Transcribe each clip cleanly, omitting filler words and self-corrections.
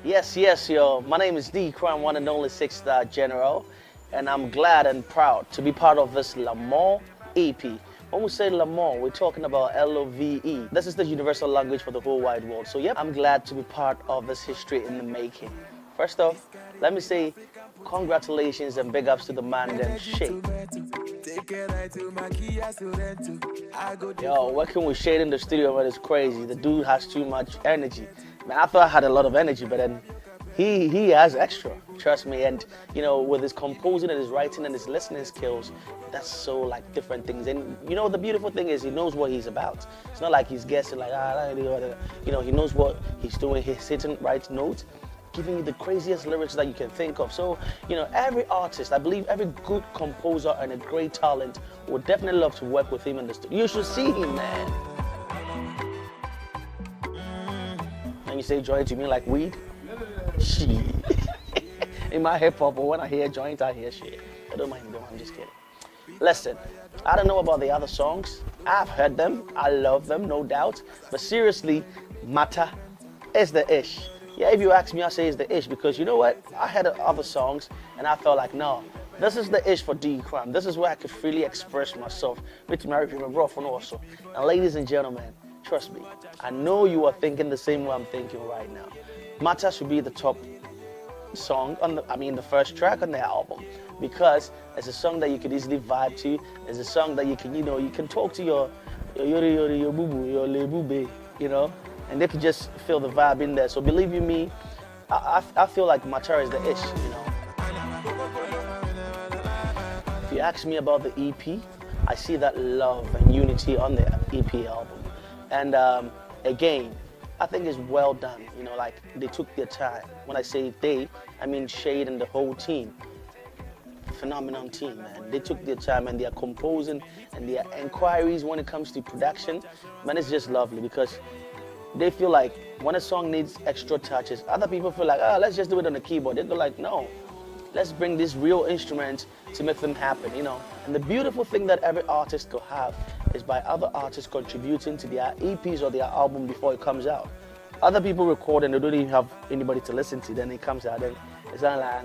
Yes, yo. My name is Cryme, one and only six-star general, and I'm glad and proud to be part of this Lamont EP. When we say Lamont, we're talking about Love. This is the universal language for the whole wide world. So, yep, I'm glad to be part of this history in the making. First off, let me say congratulations and big ups to the man and Shade. Yo, working with Shade in the studio, man, is crazy. The dude has too much energy. Man, I thought I had a lot of energy, but then he has extra. Trust me. And you know, with his composing and his writing and his listening skills, that's so like different things. And you know, the beautiful thing is he knows what he's about. It's not like he's guessing like you know, he knows what he's doing. He's hitting right notes, giving you the craziest lyrics that you can think of. So, you know, every artist, I believe every good composer and a great talent would definitely love to work with him in the studio. You should see him, man. And you say joint, you mean like weed? Shit. In my hip hop, but when I hear joint, I hear shit. I don't mind them, I'm just kidding. Listen, I don't know about the other songs. I've heard them, I love them, no doubt. But seriously, Mata is the ish. Yeah, if you ask me, I say it's the ish because you know what? I had other songs and I felt like, no, this is the ish for Cryme. This is where I could freely express myself. With my rough and also. And ladies and gentlemen, trust me, I know you are thinking the same way I'm thinking right now. Mata should be the top song on the first track on the album because it's a song that you could easily vibe to. It's a song that you can, you know, you can talk to your boo boo, your le boo, you know, and they can just feel the vibe in there. So believe you me, I feel like Mata is the ish, you know. If you ask me about the EP, I see that love and unity on the EP album. And again, I think it's well done. You know, like they took their time. When I say they, I mean Shade and the whole team. Phenomenal team, man. They took their time and they are composing and their inquiries when it comes to production. Man, it's just lovely because they feel like when a song needs extra touches, other people feel like, let's just do it on the keyboard. They go like, no, let's bring this real instrument to make them happen, you know. And the beautiful thing that every artist could have is by other artists contributing to their EPs or their album before it comes out. Other people record and they don't even have anybody to listen to, then it comes out and it's not like,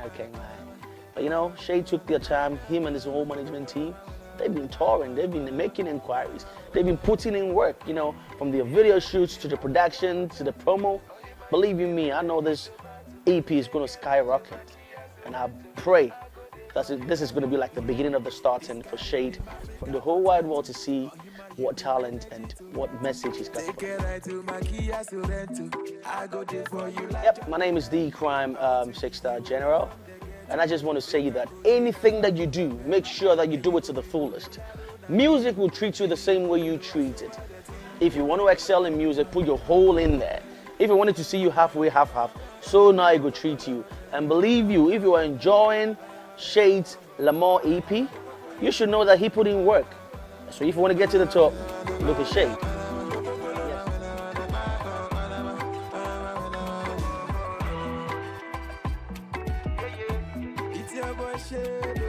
okay, but you know, Shade took their time, him and his whole management team, they've been touring, they've been making inquiries, they've been putting in work, you know, from their video shoots to the production to the promo. Believe you me, I know this EP is going to skyrocket, and I pray that this is going to be like the beginning of the starting for Shade, for the whole wide world to see what talent and what message he's got. Yep, my name is Cryme, six-star general, and I just want to say that anything that you do, make sure that you do it to the fullest. Music will treat you the same way you treat it. If you want to excel in music, put your whole in there. If you wanted to see you halfway, half, so now it will treat you. And believe you, if you are enjoying Shade's Lamont EP, you should know that he put in work. So if you want to get to the top, look at Shade. Yes.